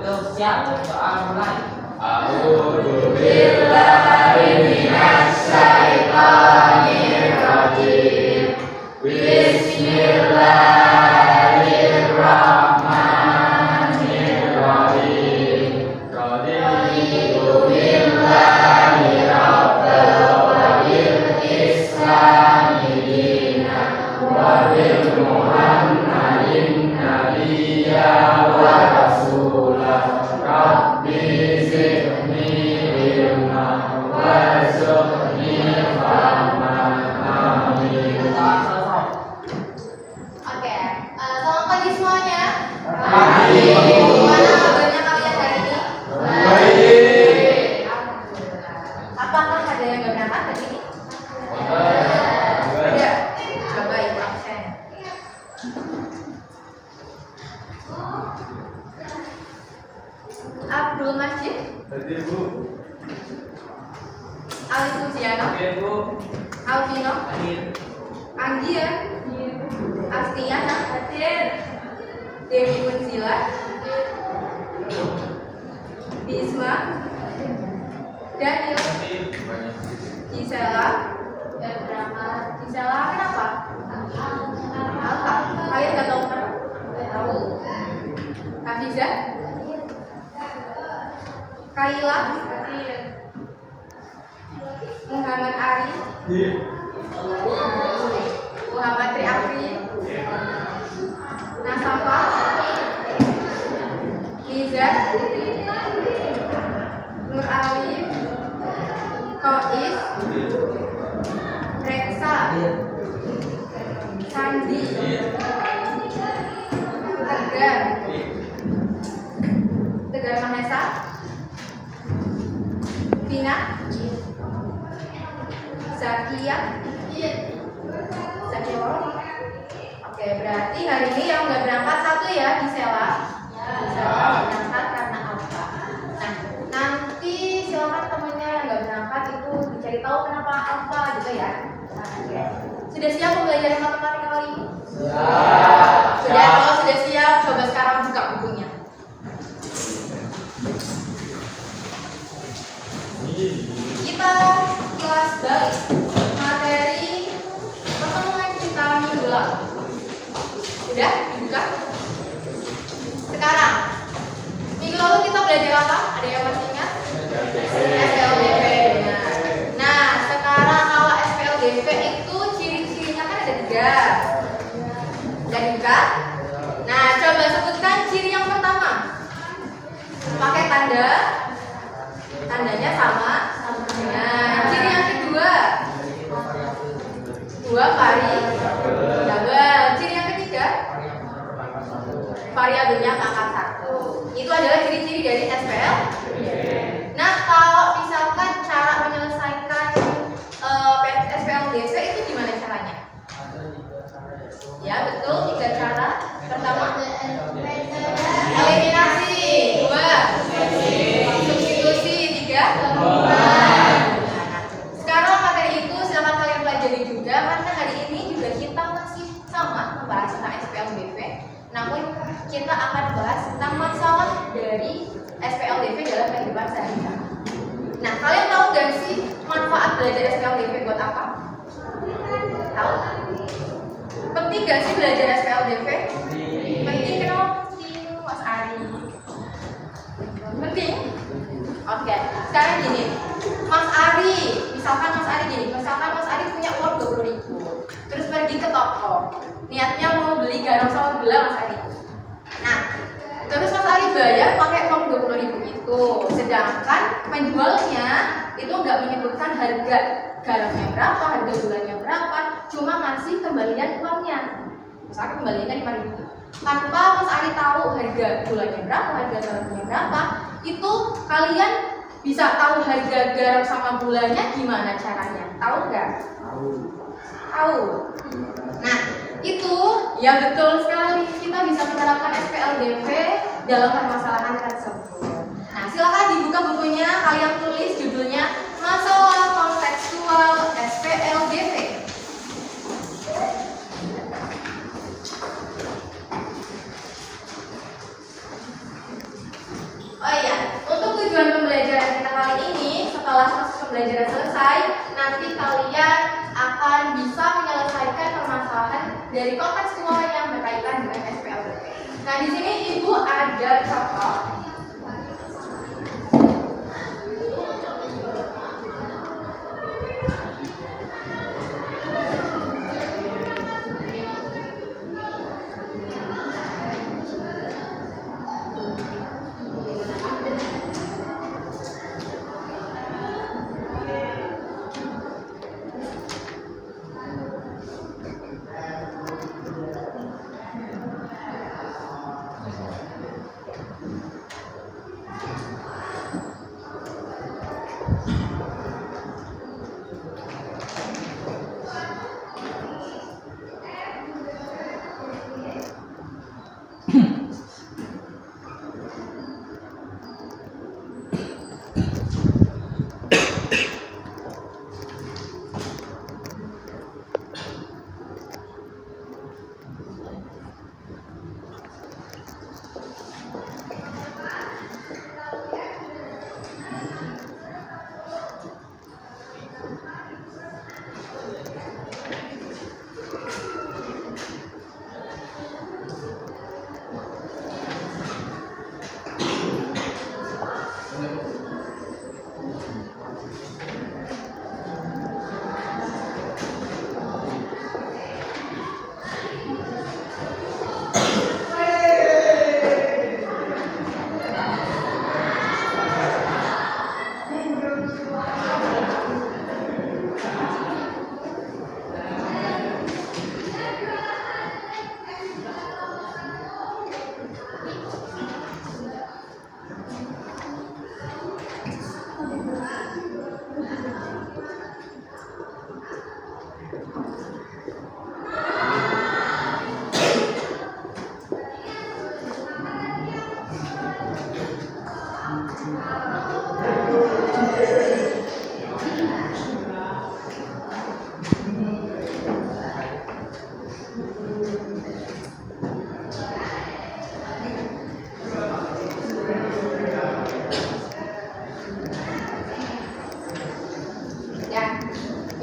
betul, siap berdoa mulai. A'udzubillahi minasyaitonirrajim. Bismillahirrahmanirrahim. Raditu billahi rabban wa bil islami dinan wa bil muhammadin nabiyya wa rasulah. Rabbi zidni ilma warzuqni fahman. Amin. Oke, selamat pagi semuanya. Pagi. Gimana kabarnya kalian hari ini? Baik. Apakah ada yang nggak berangkat hari ini? Ada. Coba ibu absen. Abdul Masjid, Hadir Bu. Ali Suziano, Hadir Bu. Alvino, Hadir. Anggia, Astiana, hadir. Dewi Munzila, Bisma, Daniel, Gisela, dan berangkat. Gisela kenapa? Alfa. Kalian nggak tahu kenapa? Nggak tahu. Hafiza, Kaila, Muhammad Ari, Muhammad Triafri, Nasafa, Nizar, Nur Alif, Kois, Reksa, Sandi, Tegar Mahesa, Vina, Zakia, Zakia. Oke, berarti hari ini yang nggak berangkat satu ya, Gisela. Gisela berangkat karena apa? Nah, nanti silakan temennya yang nggak berangkat itu dicari tahu kenapa apa gitu ya. Oke. Sudah siap belajar matematika kali ini? Sudah. Kalau sudah siap, coba sekarang buka bukunya. Kita kelas balik materi pertemuan kita minggu lalu. Sudah dibuka? Sekarang minggu lalu kita belajar apa? Ada yang masih ingat? SPLDV. Nah, sekarang kalau SPLDV itu ciri-cirinya kan ada 3. Udah dibuka? Nah, coba sebutkan ciri yang pertama. Pakai tanda. Tandanya sama. Nah, ciri yang kedua. 2 variabel. Ciri yang ketiga. Variabelnya pangkat 1. Itu adalah ciri-ciri dari SPL. Nah, kalau misalkan cara menyelesaikan SPLDV itu gimana caranya? Ya, betul, 3 cara. Pertama, eliminasi. 2, substitusi. 3, sekarang materi itu silakan kalian pelajari juga, karena hari ini juga kita masih sama membahas tentang SPLDV. Namun kita akan bahas tentang masalah dari SPLDV dalam kehidupan sehari-hari. Nah, kalian tahu gak sih manfaat belajar SPLDV buat apa? Tahu? Penting gak sih belajar SPLDV? Penting. Kenapa penting, Mas Ari? Penting? Oke, sekarang gini, Mas Ari, misalkan Mas Ari punya uang 20.000, terus pergi ke toko, niatnya mau beli garam sama gula Mas Ari. Nah, terus Mas Ari bayar pakai uang 20.000 itu, sedangkan penjualnya itu nggak menyebutkan harga garamnya berapa, harga gulanya berapa, cuma ngasih kembalian uangnya. Misalkan kembaliannya 5.000. Tanpa Mas Ari tahu harga gulanya berapa, harga garamnya berapa, itu kalian bisa tahu harga garam sama gulanya gimana caranya? Tahu nggak? Tahu. Nah, itu ya betul sekali, kita bisa menerapkan SPLDV dalam permasalahan tersebut. Nah, silakan dibuka bukunya, kalian tulis judulnya Masalah Kontekstual SPLDV. dari konteks semua yang berkaitan dengan SPLBP. Nah, di sini Ibu ada contoh.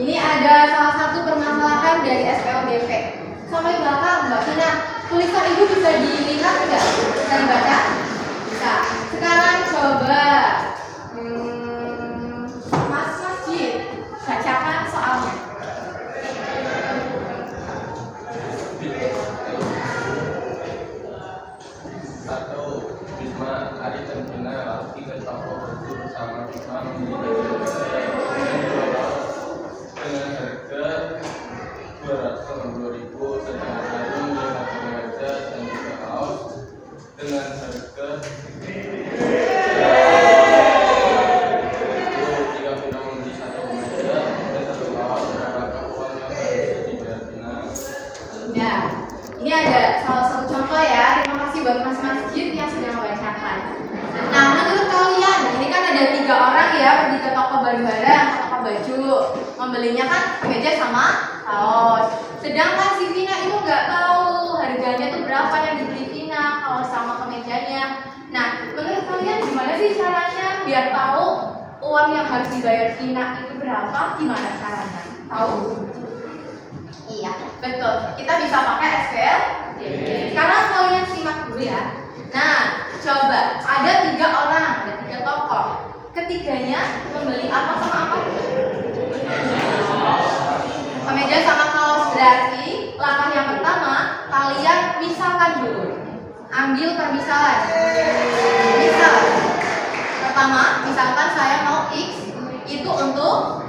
Ini ada salah satu permasalahan dari SPLBP. Sampai belakang, Mbak Tina, tulisan Ibu bisa dilihat nggak? Bisa dibaca? Bisa. Sekarang coba Mas Masjid bacakan soalnya. Satu, Bisma Ari dan Bina Laki ke toko buku bersama Bisma dengan harga 282.000, sedangkan Arum 5 meja dan 3 kaos dengan harga 3 Bina membeli 1 meja dan 1 kaos. Berapakah uang yang harus dibayar Bina? Ya, ini ada salah satu contoh ya. Terima kasih buat Mas Masjid yang sudah membacakan. Nah, menurut kalian, ini kan ada 3 orang ya pergi ke toko barang-barang, toko baju, membelinya kan meja sama kaos. Sedangkan si Vina itu nggak tahu harganya tuh berapa yang dibeli Vina kalau sama kemejanya. Nah, menurut kalian gimana sih caranya biar tahu uang yang harus dibayar Vina itu berapa? Gimana caranya? Tahu? Iya, betul. Kita bisa pakai SQL. Sekarang kalian simak dulu ya. Nah, coba ada 3 orang, ada 3 tokoh. Ketiganya membeli apa sama apa? Kemeja sama kaos. Berarti langkah yang pertama kalian misalkan dulu. Ambil permisalan. Misal. Pertama, misalkan saya mau X itu untuk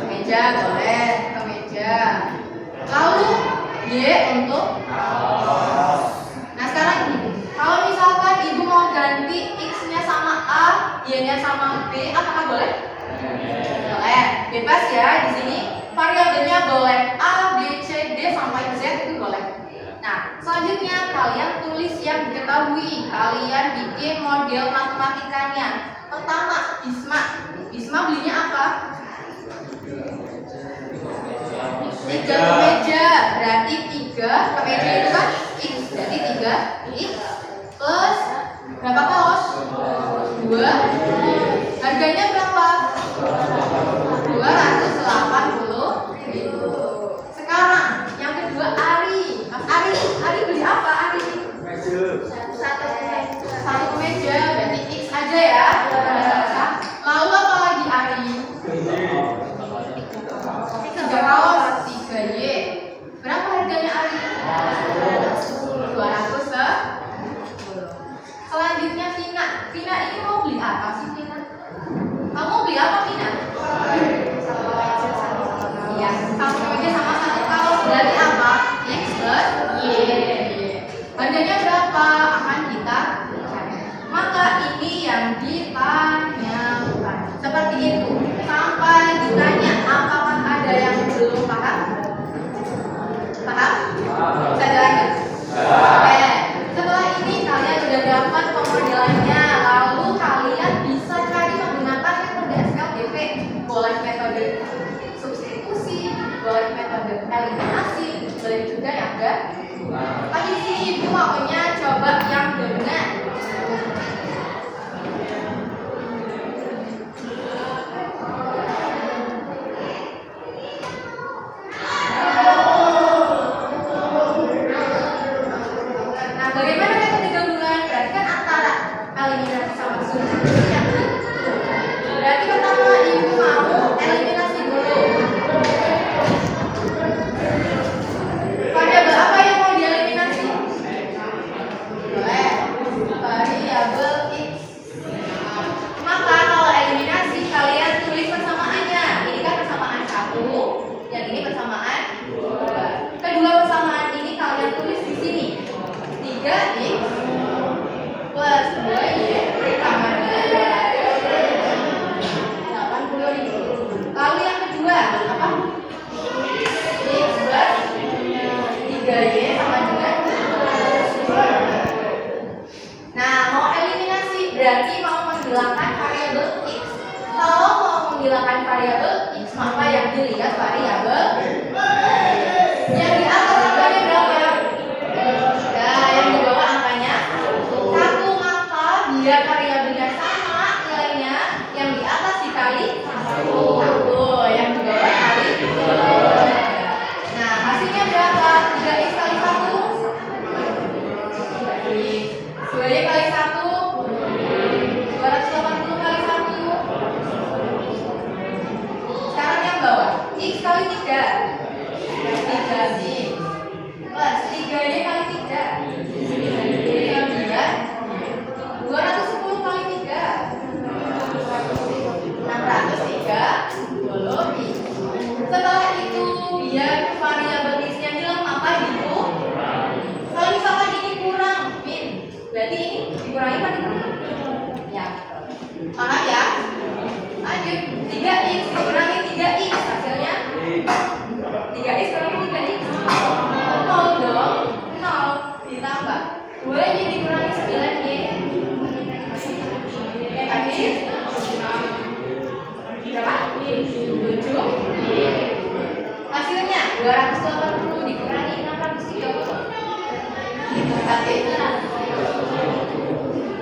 kemeja, boleh kemeja. Lalu Y untuk kaos. Nah, sekarang ini, kalau misalkan Ibu mau ganti X-nya sama A, Y-nya sama B, apakah boleh? Boleh. Bebas ya di sini. Variabelnya boleh A, B, C, D sampai Z itu boleh. Nah, selanjutnya kalian tulis yang diketahui. Kalian bikin model matematikanya. Pertama, Bisma. Bisma belinya apa? 3 kemeja. Berarti 3 kemeja itu kan X. Berarti 3 X plus berapa kaos? 2. Harganya berapa? 280.000. Sekarang yang kedua Ari. Mas Bandanya berapa akan kita cari. Maka ini yang ditanyakan. Seperti itu. Sampai ditanya apakah ada yang belum paham? Paham? Bisa dilanjut? Oke. Setelah ini kalian sudah dapat pemodelannya. Lalu kalian bisa cari menggunakan metode SKDP. Boleh metode substitusi, boleh metode eliminasi, boleh juga yang enggak. Tadi sini ibu maunya coba yang benar. Nah, bagaimana metode gabungan? Berarti kan antara eliminasi sama substitusi yang benar. Berarti pertama ibu mau eliminasi dulu. Variabel apa yang mau dieliminasi? Boleh. Variabel X. Maka kalau eliminasi kalian tulis persamaannya. Ini kan persamaan 1, yang ini persamaan 2. Kedua persamaan ini kalian tulis di sini. 3x plus 2y tambah dengan 80.000. Lalu yang kedua apa? X plus 3y sama dengan. Nah, mau eliminasi berarti mau menghilangkan variabel x. Kalau mau menghilangkan variabel x, maka yang dilihat variabel yang di atas angkanya berapa? Nah, yang di bawah angkanya 1, maka biar variabelnya sama nilainya, yang di atas dikali 1, yang di bawah kali 2. Nah, hasilnya berapa? 3x kali 1 2y kali 1 280 kali 1. Sekarang yang bawah x kali 3 3x plus 3y kali 3 210 kali 3 630. Setelah itu biar variabel x-nya hilang, maka itu kalau misalkan ini kurang min, berarti ini dikurangi kan dikurangi? Ya. Paham ya? Lanjut. 3x dikurangi 3x, hasilnya 3x kurangi 3x 0 dong. 0 ditambah 2y dikurangi 9y. Tadi berapa? 7. Hasilnya 280 dikurangi 630. Berarti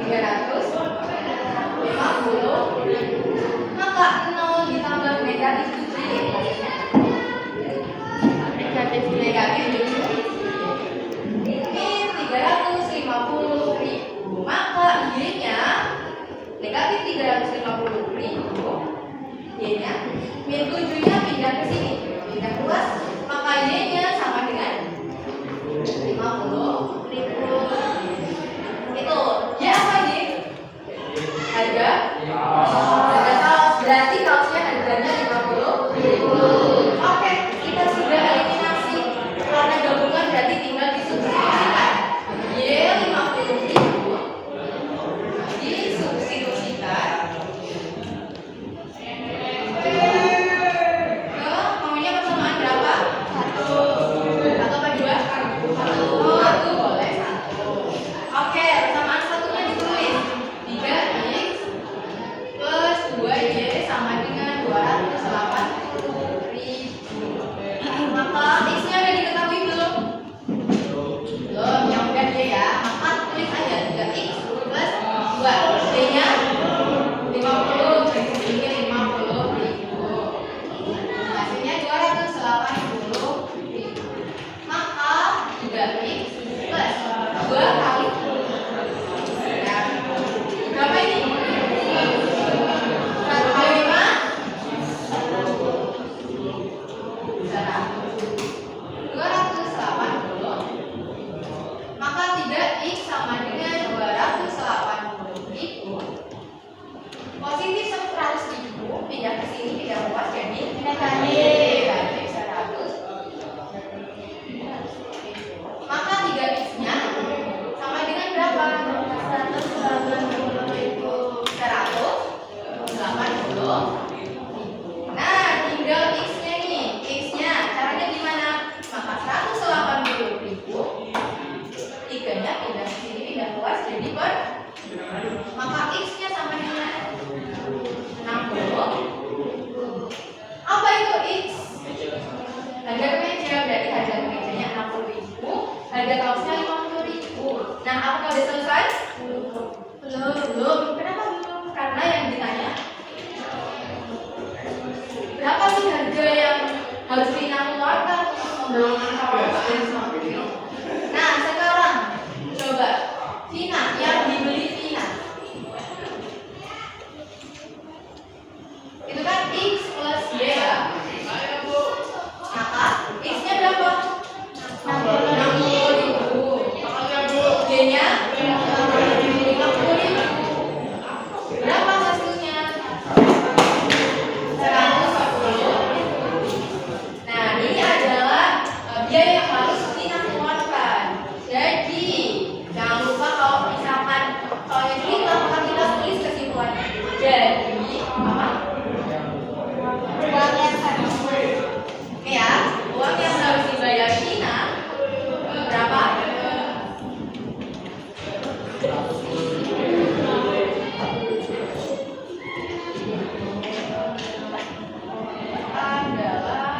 350. Maka 0 ditambah negatif 7. Negatif 7. Min 350.000. Maka y-nya negatif 350.000. Y-nya min 7-nya pindah ke sini, pindah keluar, maka y-nya sama dengan 50.000. Itu y apa y? Harga? Harga kaos. Berarti kaosnya harganya 50.000. Oke, kita sudah eliminasi karena Harga kaosnya 50.000. Nah, apakah udah selesai? Belum. Kenapa belum? Karena yang ditanya berapa sih harga yang harus Vina keluarkan membeli kaos dari 50.000? Nah, sekarang coba Vina yang dibeli Vina itu kan X plus Y ya. Maka X-nya berapa? 60.000. Y-nya 50.000. Berapa hasilnya? 110. Nah, ini adalah biaya yang harus kita keluarkan. Jadi, jangan lupa kalau misalkan soalnya kita maka kita tulis kesimpulannya. Jadi, apa? Uang yang harus ya, uang yang harus dibayar Vina berapa? Adalah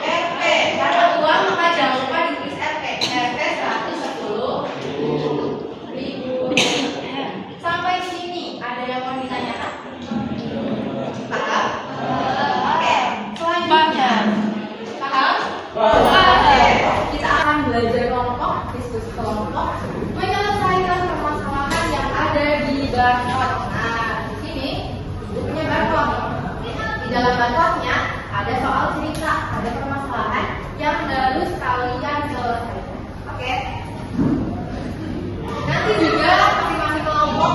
RP. Karena uang maka jangan lupa ditulis RP. RP 110.000. Sampai sini ada yang mau ditanyakan? Paham? Oke. Selanjutnya. Paham? Oke. Kita akan belajar kelompok, diskusi kelompok, menyelesaikan permasalahan yang ada di barcode. Nah, di sini bukunya barcode. Di dalam barcode-nya ada soal cerita, ada permasalahan yang harus kalian selesaikan. Oke. Nanti juga masing-masing kelompok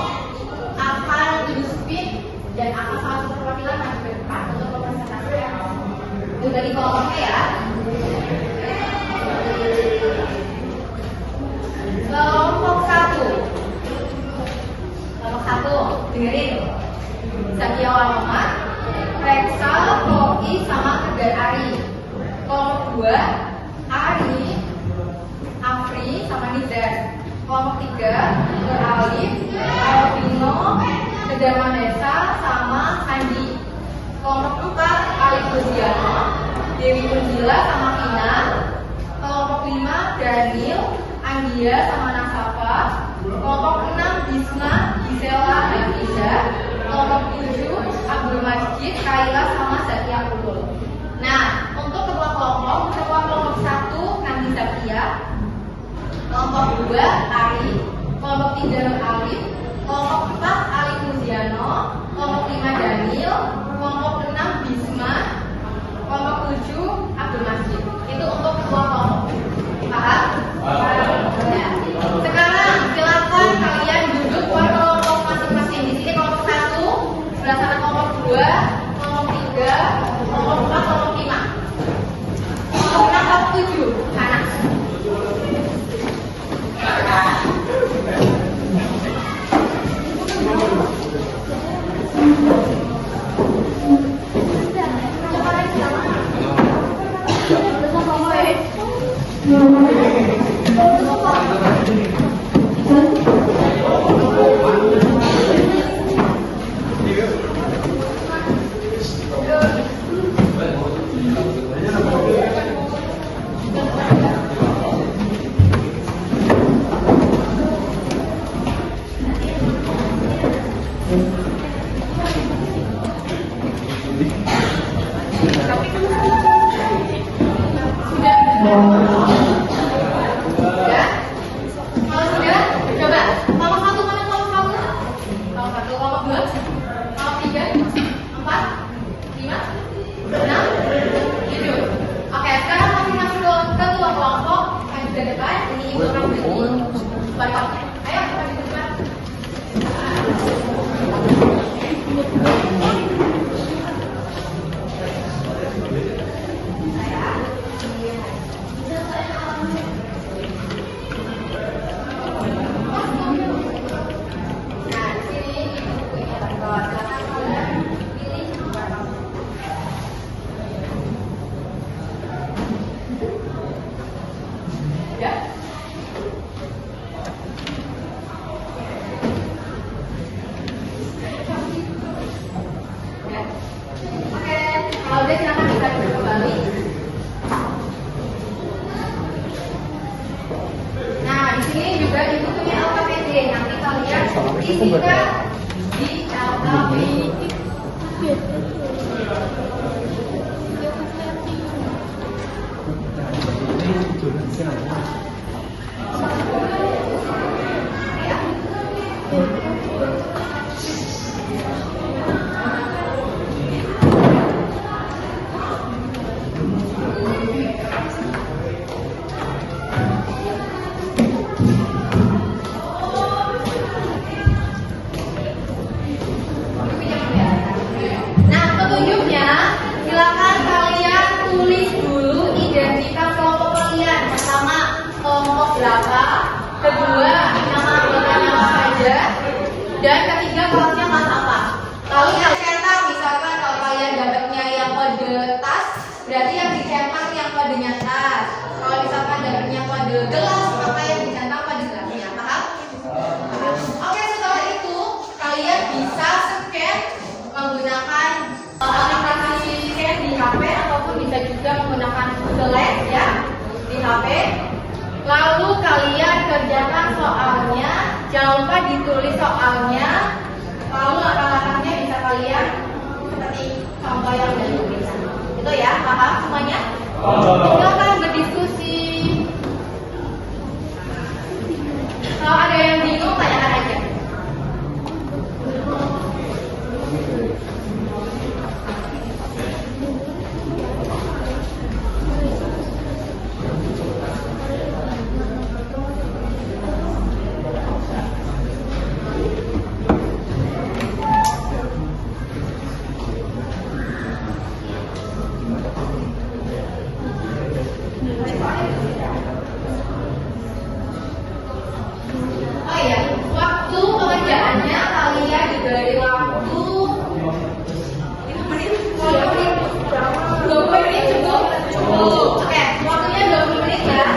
akan dispin dan akan satu perwakilan maju ke depan untuk mempresentasikan itu dari kelompoknya ya. Kelompok 1 dengerin. Zakia Waloma, Reksal, Roki, sama Tegar Ari. Kelompok 2 Ari, Afri, sama Nizar. Kelompok 3 Nur Alif, Albino, Tegar Manesa, sama Sandi. Kelompok 4 Alif Luciano, Dewi Undila, sama Vina. Kelompok 5 Daniel, Anggia, sama Nasafa. Kelompok 6 Bisma, Gisela, dan Ida. Kelompok 7 Abdul Majid, Kaila, sama Zakia Ulul. Nah, untuk ketua kelompok 1 Nandi Zakia, kelompok 2 Ari, kelompok 3 Nur Alif, kelompok 4 Alif Luciano, kelompok 5 Daniel, kelompok 6 Bisma, kelompok 7 Abdul Majid. Itu untuk ketua kelompok. Paham? Nah, sekarang silakan kalian duduk buat kelompok masing-masing. Di sini kelompok 1 sebelah sana kelompok 2, kelompok 3, kelompok 4, kelompok 5. Kelompok 6, kelompok 7 sana. ini juga di bukunya LKPD. Nanti kalian isikan di LKPD. Nah, petunjuknya silakan kalian tulis dulu identitas kelompok kalian. Pertama, kelompok berapa? Kedua, nama anggotanya apa saja? Dan ketiga, kelasnya kelas apa? Lalu yang dicetak, misalkan kalau kalian dapatnya yang kode tas, berarti yang dicetak yang kodenya tas. Kalau misalkan dapatnya kode gelas, maka yang dicetak kode gelasnya. Paham? Oke, setelah itu kalian bisa scan menggunakan aplikasi scan di HP ataupun bisa juga menggunakan Google Lens ya di HP. Lalu kalian kerjakan soalnya, jangan lupa ditulis soalnya. Lalu langkah-langkahnya bisa kalian seperti contoh yang sudah dituliskan. Itu ya, paham semuanya? Silakan berdiskusi. Kalau ada yang bingung, tanyakan aja. Oh iya, waktu pengerjaannya kalian diberi waktu 5 menit, 20 menit cukup? Cukup. Oke, waktunya 20 menit ya.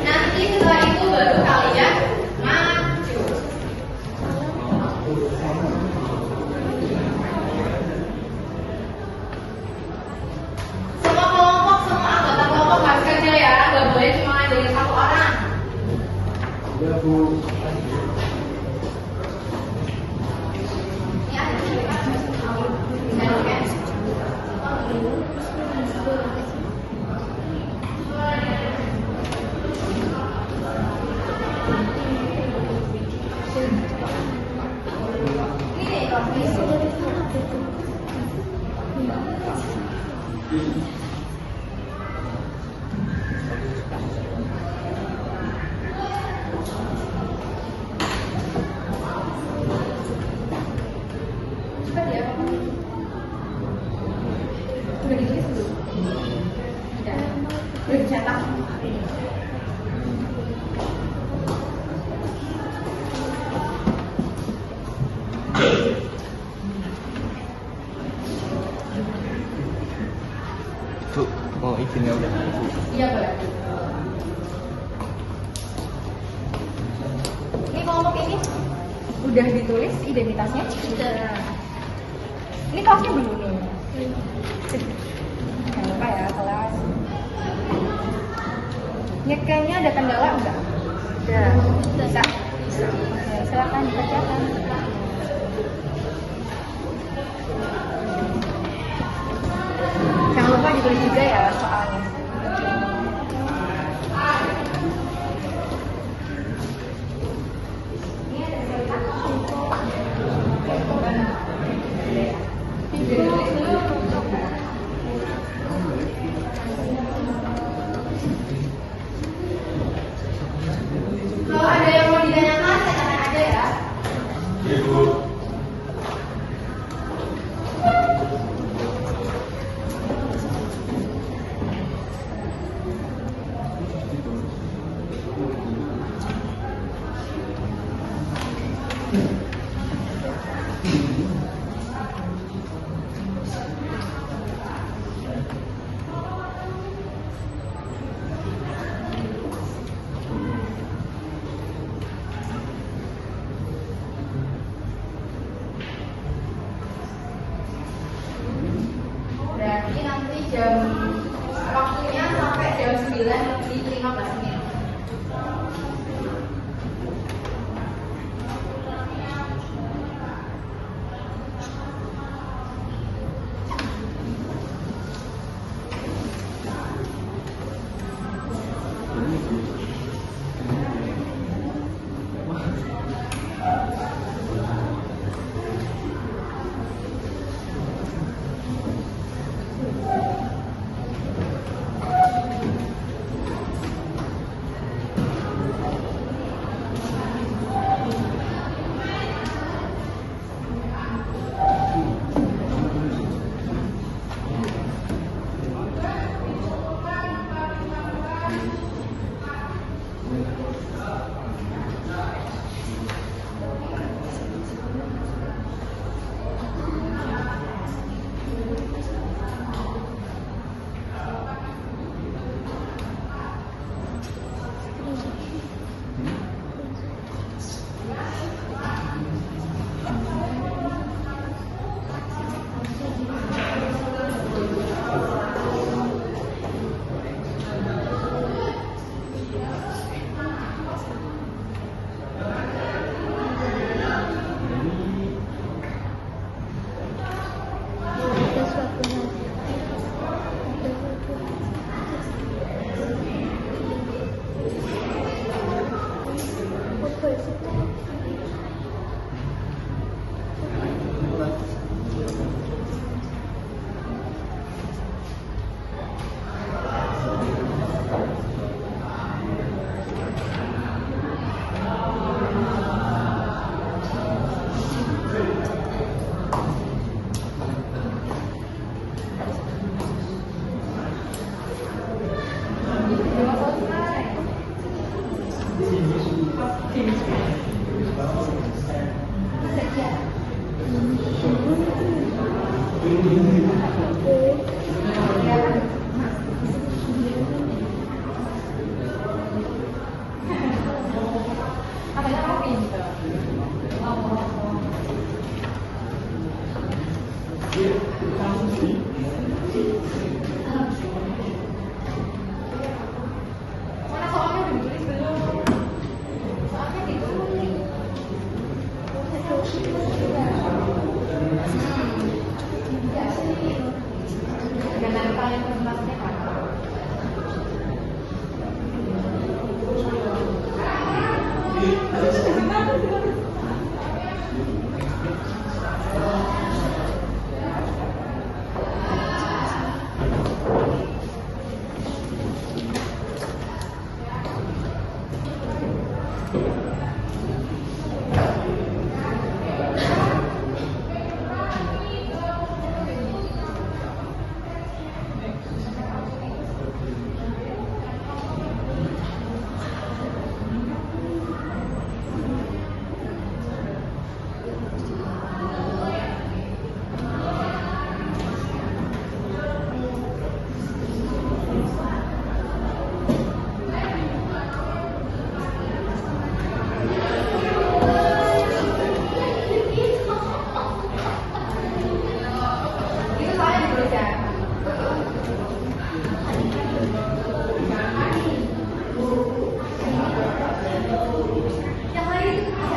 Nanti setelah itu baru kalian maju. Semua kelompok, semua anggota kelompok harus kerja ya, nggak boleh cuma dari satu orang. Ini ada cerita, bisa oke? Ini deh, cepat ya. Udah ditulis belum? Udah. Udah dicetak. Bu, mau izinnya udah. Iya boleh. Ini kelompok ini udah ditulis identitasnya? Sudah. Ini kelasnya belum nih. Jangan lupa ya kelas. Ini kayaknya ada kendala enggak? Udah. Bisa. Ya, silakan dikerjakan. Jangan lupa ditulis juga ya soalnya. Kalau ada yang mau ditanyakan, tanyakan aja ya. Ibu. Berarti nanti jam waktunya sampai jam 9 lebih 15 menit. Katanya kamu pinter. Mana soalnya ditulis belum? Soalnya ditulis. Dengan kalian presentasinya kan? Itu soalnya ditulis ya. Yang lain itu siapa?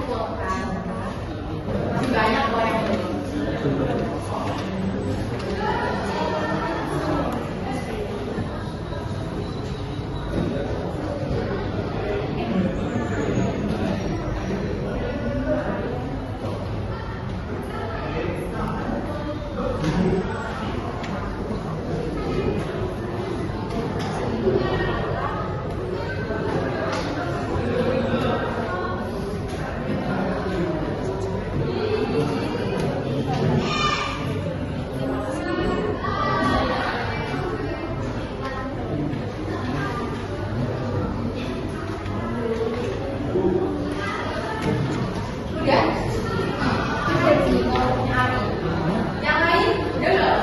full kan. Masih banyak kok yang belum. Udah? Ada sih ngomongnya Ari. Yang lain udah belum?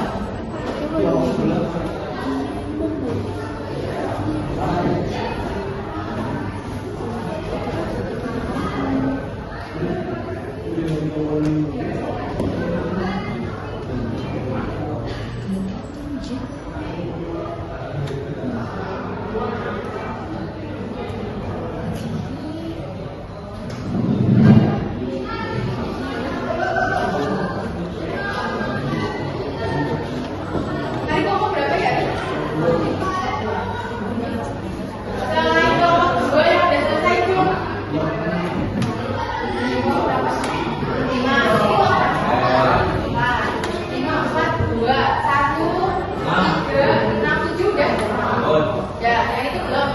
Tadi ngomong berapa ya? Yang lain kelompok 2 yang udah selesai belum? 5, 4, 2, 1, 3, 6, 7 udah? Ya, yang itu belum?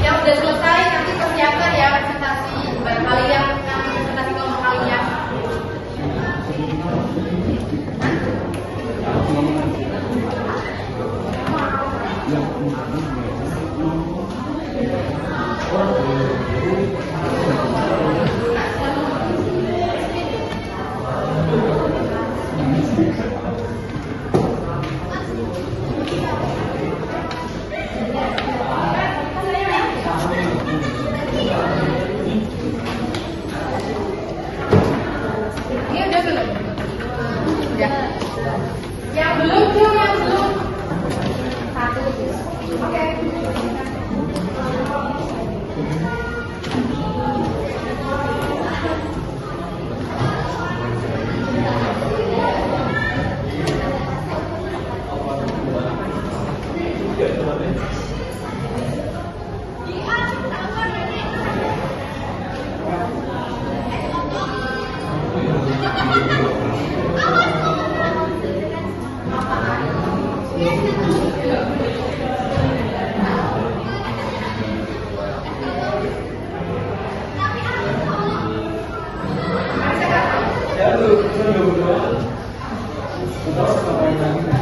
Yang udah selesai nanti persiapkan ya presentasi kalian, presentasi kelompok kalian. Ini udah belum? Udah. Yang belum tuh, yang belum. 1. Oke.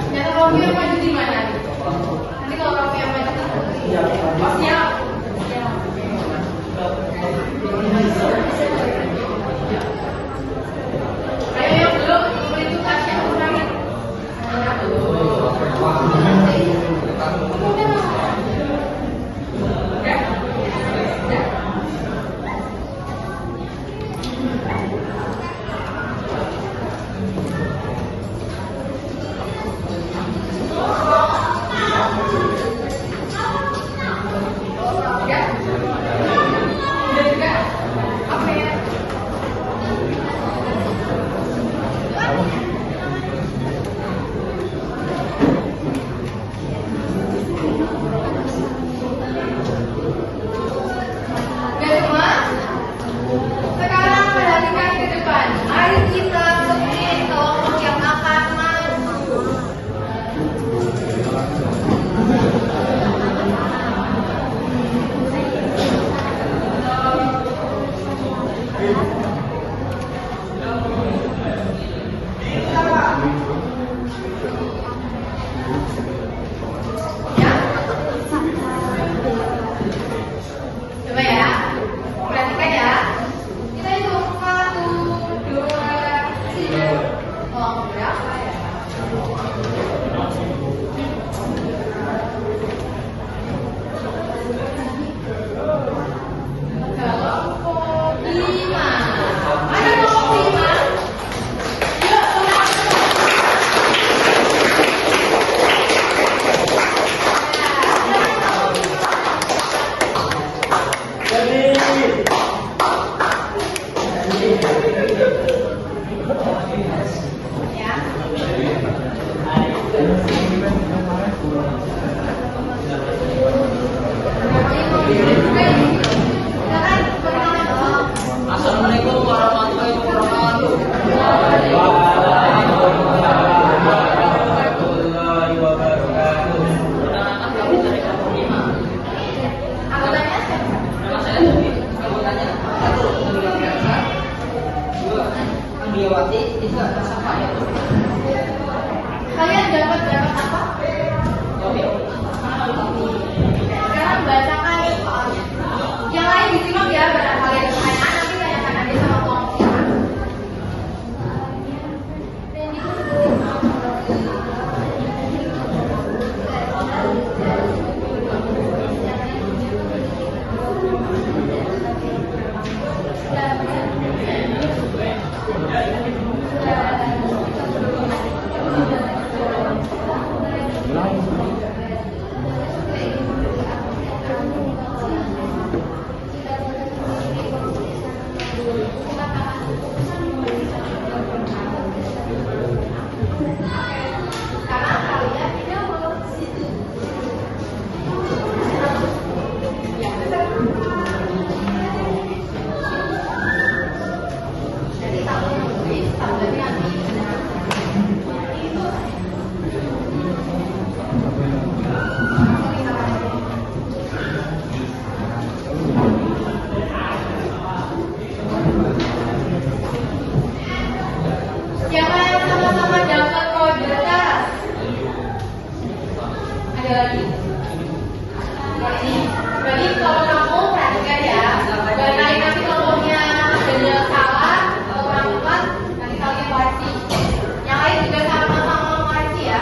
Nyata kamu yang maju di mana? Nanti kalau kamu yang maju, oh siap. Ayo yang belum, itu kasih aku lagi. Kelompok 5. Ada kelompok 5? Yuk, Assalamualaikum warahmatullahi wabarakatuh. Warahmatullahi wabarakatuh. Perkenalkan kami dari kelompok 5. anggotanya siapa? Nama saya Dodi. Anggotanya 1. Nurul Biasa. 2. Andiawati. 3. Tasafaya. Kalian dapat apa? Oke. Sekarang bacakan soalnya. Yang lain disimak ya, barangkali ada pertanyaan nanti tanyakan aja sama kelompok 5. Sekarang kalian ini mau ke situ. Ya. Jadi satu nulis, satu lagi nanti. Siapa yang sama-sama dapat kode atas? Ada lagi? Oh, ini. Berarti kalau kamu perhatikan ya. Barangkali nanti kelompoknya ada yang salah atau kurang tepat, nanti kalian koreksi. Yang lain juga sama-sama koreksi ya.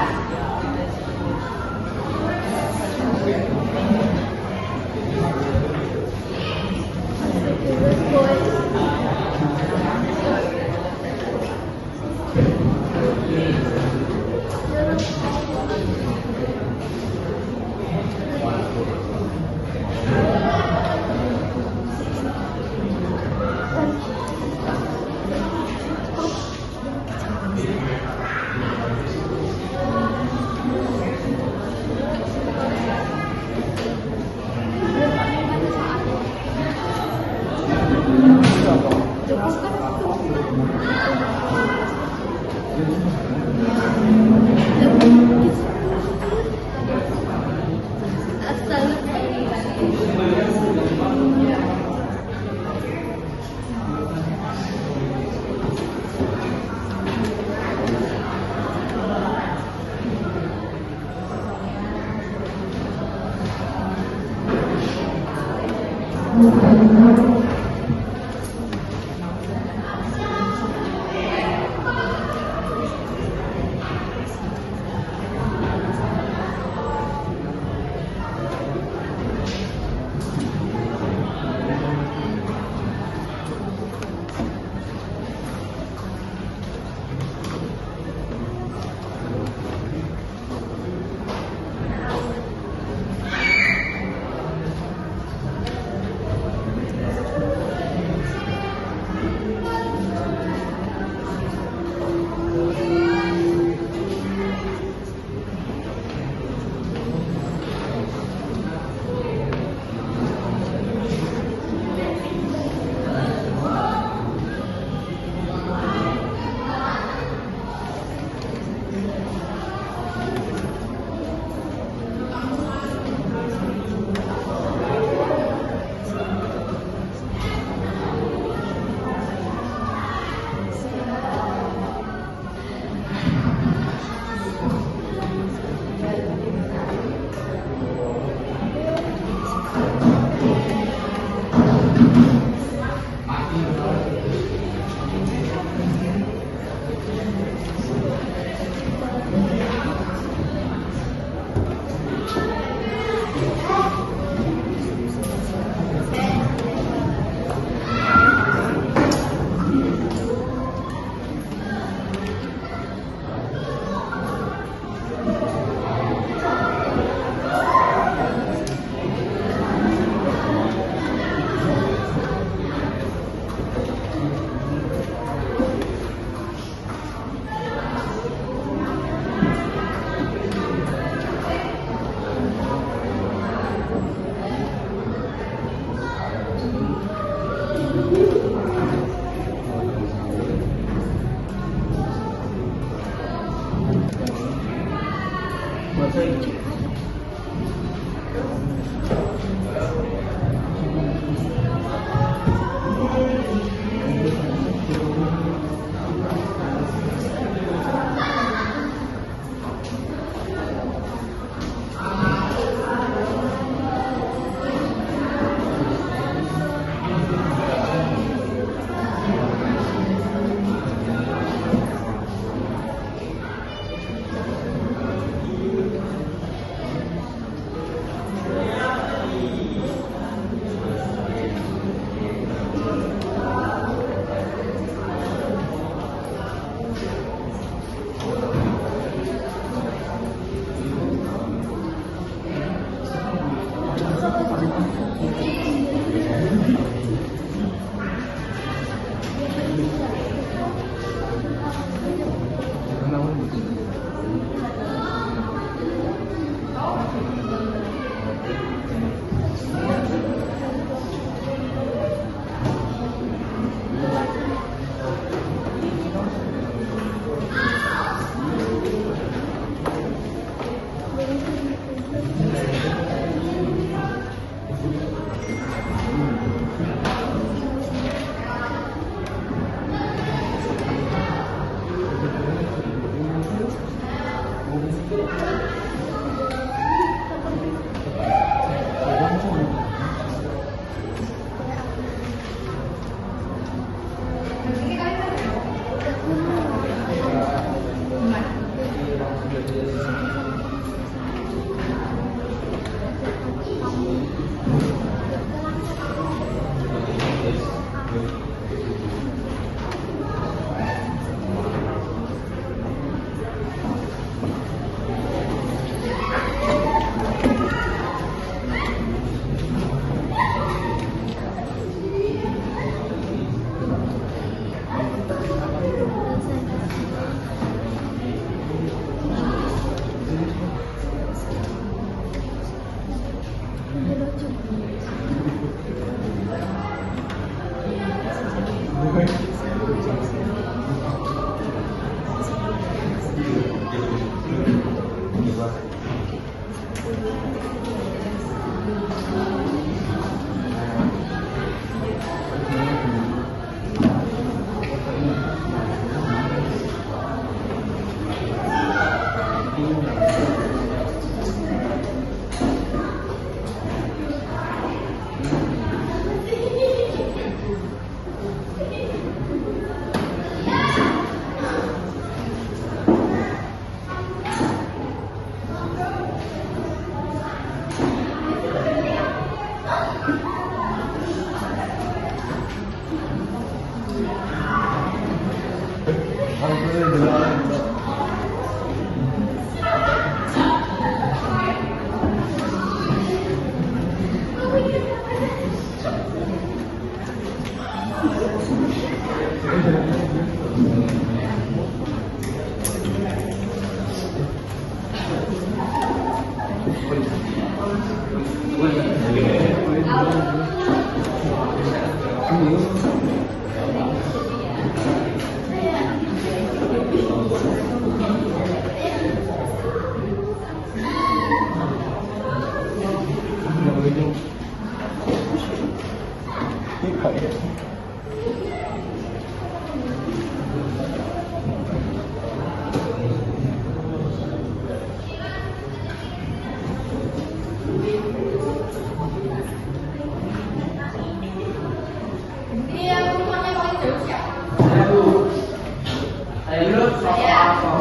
Ini yang rumahnya paling jauh siapa?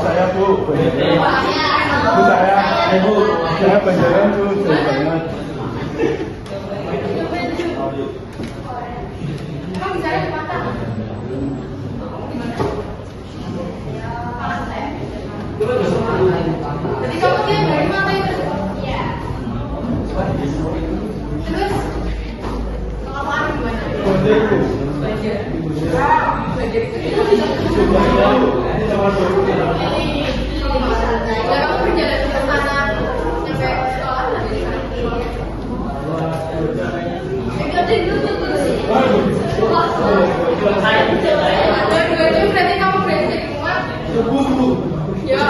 Saya Bu. Rumahnya Bu saya, Ibu, saya penjalan Bu, saya banget. Kamu bicara di mana? Jadi kamu dia dari mana itu? Iya. Terus pengalaman gimana? Banjir Bu. Banjir. Banjir itu. Kalau kamu berjalan ke sana sampai sekolah dari mana? Dua-duanya berarti kamu berada di rumah? Bu. Ya.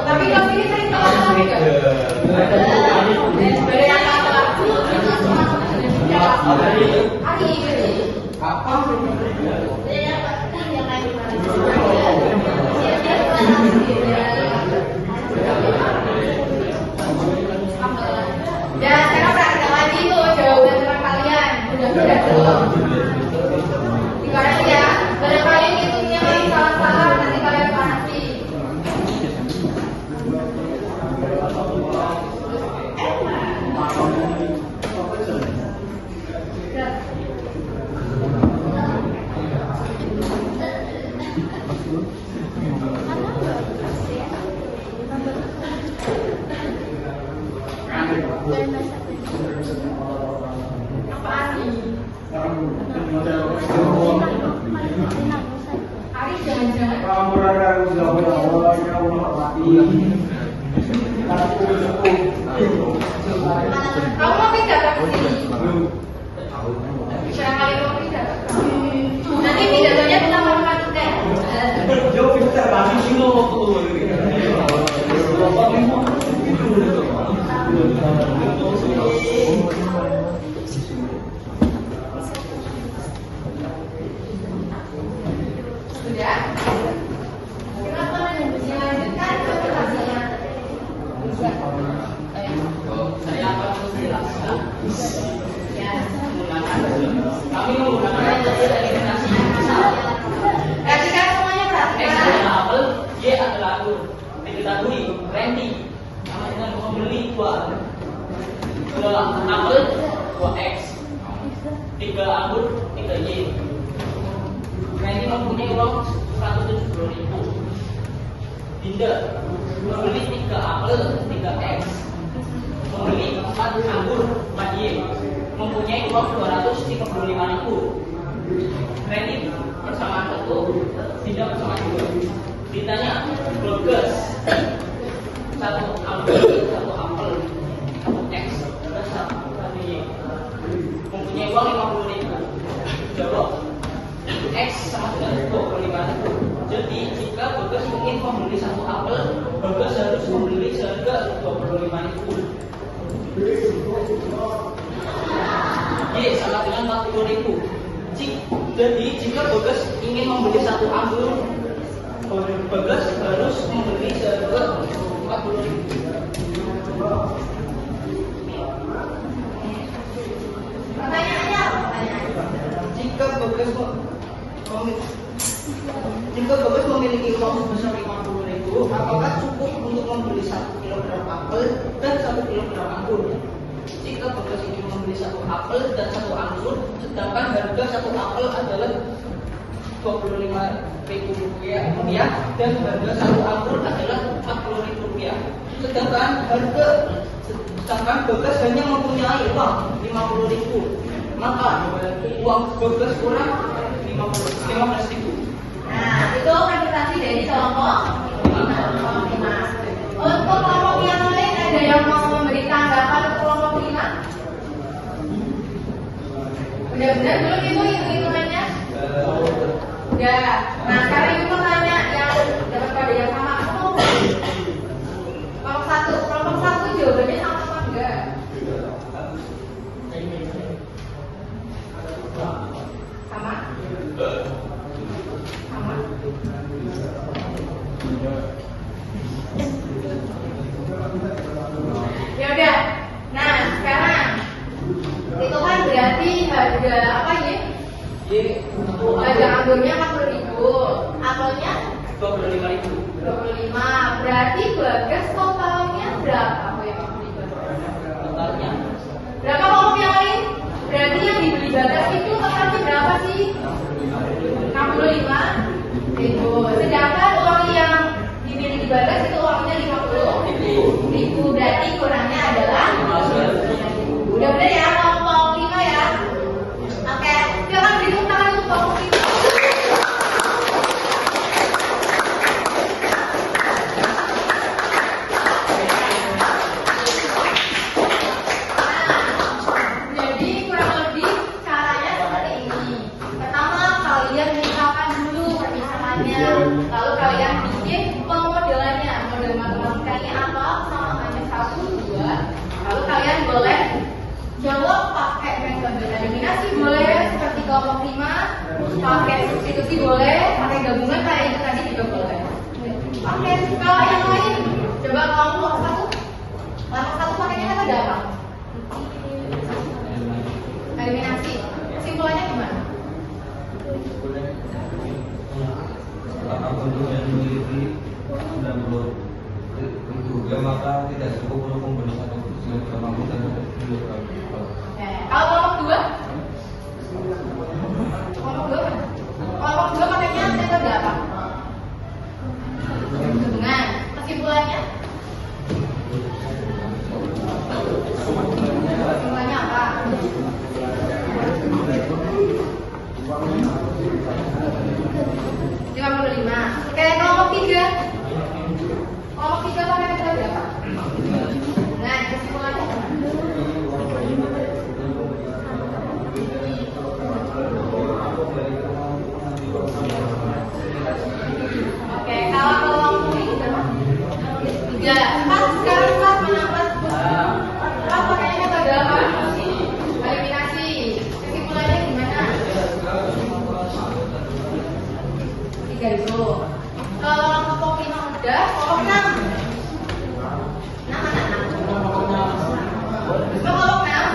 Tapi kalau ini sering kalah Ya, sekarang praktek lagi tuh jawaban tentang kalian. Udah tuh. Dikoreksi ya. Barangkali hitungnya yang salah-salah nanti kalian pasti. Ari jangan-jangan kamu mau pindah ke sini? Siapa kali mau pindah? Nanti pidatonya kita mau pakai. Sudah? Kenapa dilanjutkan ke kelasnya? Saya akan terus jelaskan. Ya. Kami menggunakan metode eliminasi misal. Perhatikan semuanya X adalah perhatikan. apel, Y adalah anggur. Diketahui Randy sama dengan membeli 2 apel, 2X, 3 anggur, 3 Y. Randy mempunyai uang 170.000. Dinda membeli 3 apel, 3X, membeli 4 anggur, 4 Y, mempunyai uang 235.000. Randy persamaan 1, Dinda persamaan 2. Ditanya Bagas 1 anggur, 1 apel, 1 X, dan 1 Y, mempunyai uang 50.000. Jawab X sama dengan 25.000. Jadi jika Bagas ingin membeli 1 apel, Bagas harus membeli seharga 25.000. Y sama dengan 40.000. Jadi jika Bagas ingin membeli satu anggur, Bagas harus membeli seharga 40.000. Pertanyaannya apa? Pertanyaannya. Jika Bagas memiliki uang sebesar 50.000, apakah cukup untuk membeli 1 kilogram apel dan 1 kilogram anggur? Jika Bagas ingin membeli 1 apel dan 1 anggur, sedangkan harga 1 apel adalah 25.000 rupiah dan harga 1 anggur adalah 40.000 rupiah. Sedangkan Bagas hanya mempunyai uang 50.000, maka uang Bagas kurang 15.000. Nah, itu presentasi dari kelompok 5. Untuk kelompok yang lain ada yang mau memberi tanggapan untuk kelompok 5? Benar-benar belum itu hitung-hitungannya? Udah. Nah, sekarang itu mau tanya yang dapat pada yang sama. Kelompok 1 jawabannya sama apa enggak? Sama? Sama. Ya udah. Nah, sekarang itu kan berarti harga apa ini? Harga anggurnya 40.000, apelnya 25.000. 25. Berarti Bagas totalnya berapa? Totalnya Berapa kelompok yang lain? Berarti yang dibeli Bagas itu totalnya berapa sih? 65.000. Sedangkan uang yang dimiliki Bagas itu uangnya 50.000. Berarti kurangnya adalah 15.000. Udah bener ya kelompok 5 ya? Oke, silakan beri tepuk tangan untuk kelompok 5. Jadi kurang lebih caranya seperti ini. Pertama kalian misalkan dulu permisalannya, lalu kalian bikin pemodelannya, model matematikanya apa, samaannya 1, 2. Lalu kalian boleh jawab pakai metode eliminasi boleh, seperti kelompok 5, pakai substitusi boleh, pakai gabungan kayak itu tadi juga boleh. Oke, kalau yang lain coba kelompok 1. Kelompok 1 pakainya kan ada apa? Eliminasi. Kesimpulannya gimana? Apapun yang memiliki 90 ya maka tidak cukup untuk membeli 1 kilogram anggur dan 1 kilogram apel. Kalau kelompok 2? Kelompok 2 kan? Kelompok 2 pakainya metode apa? Gabungan. Kesimpulannya? Kesimpulannya apa? 55. Oke, kelompok 3. Kelompok 3 pakai metode apa? Nah, kesimpulannya apa? Oke, kalau kelompok ini berapa? 3. Pas sekarang pas mana pas? Pas pakainya metode apa? Eliminasi. Kesimpulannya gimana? 3 itu. Kalau kelompok 5 udah, kelompok 6. Nah, mana 6? Kelompok 6.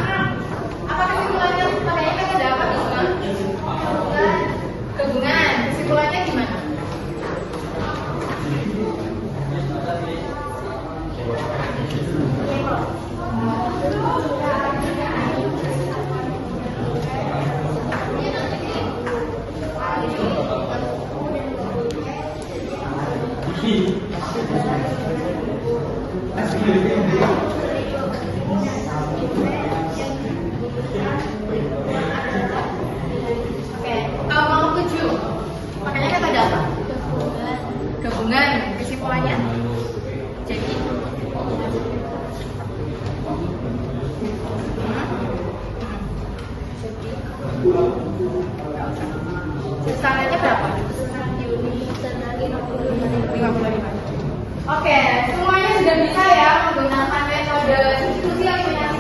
Apa kesimpulannya? Pakainya metode apa nih? Gabungan. Kesimpulannya gimana? Oke, kalau kelompok 7, makanya kata ada apa? Gabungan. Kesimpulannya? Jadi Standarnya berapa? 55. Oke, semuanya sudah bisa ya menggunakan metode substitusi eliminasi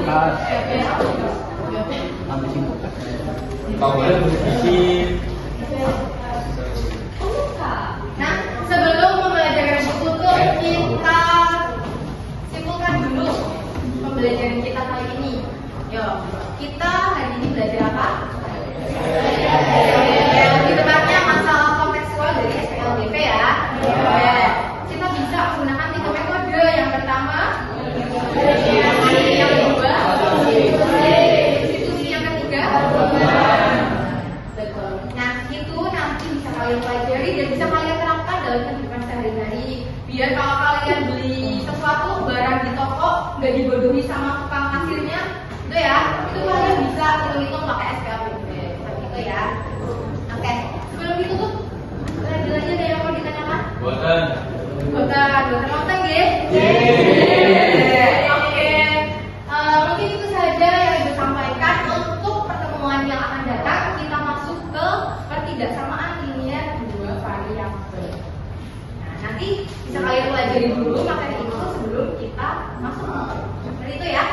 Pas. Ambil simpul. Kau boleh berdiskusi. Nah, sebelum pembelajaran buku tuh kita simpulkan dulu pembelajaran kita kali ini. Yo, kita hari ini belajar apa? Lebih tepatnya masalah kontekstual dari SPLDP ya. Kita bisa menggunakan 3 metode. Yang pertama, yang kedua, institusi yang ketiga. Betul. Nah, itu nanti bisa kalian pelajari dan bisa kalian terapkan dalam kehidupan sehari-hari. Biar kalau kalian beli sesuatu barang di toko nggak dibodohi sama tukang kasirnya, itu ya, itu kalian bisa hitung-hitung pakai SPLDP. Seperti itu ya. Oke, sebelum ditutup, ada lagi ada yang mau ditanyakan? Buatan. Bukan nonton ya? Oke, mungkin itu saja yang Ibu sampaikan untuk pertemuan yang akan datang. Kita masuk ke pertidaksamaan linear 2 variabel. Nah, nanti bisa kalian pelajari dulu materi itu sebelum kita masuk. Seperti itu ya.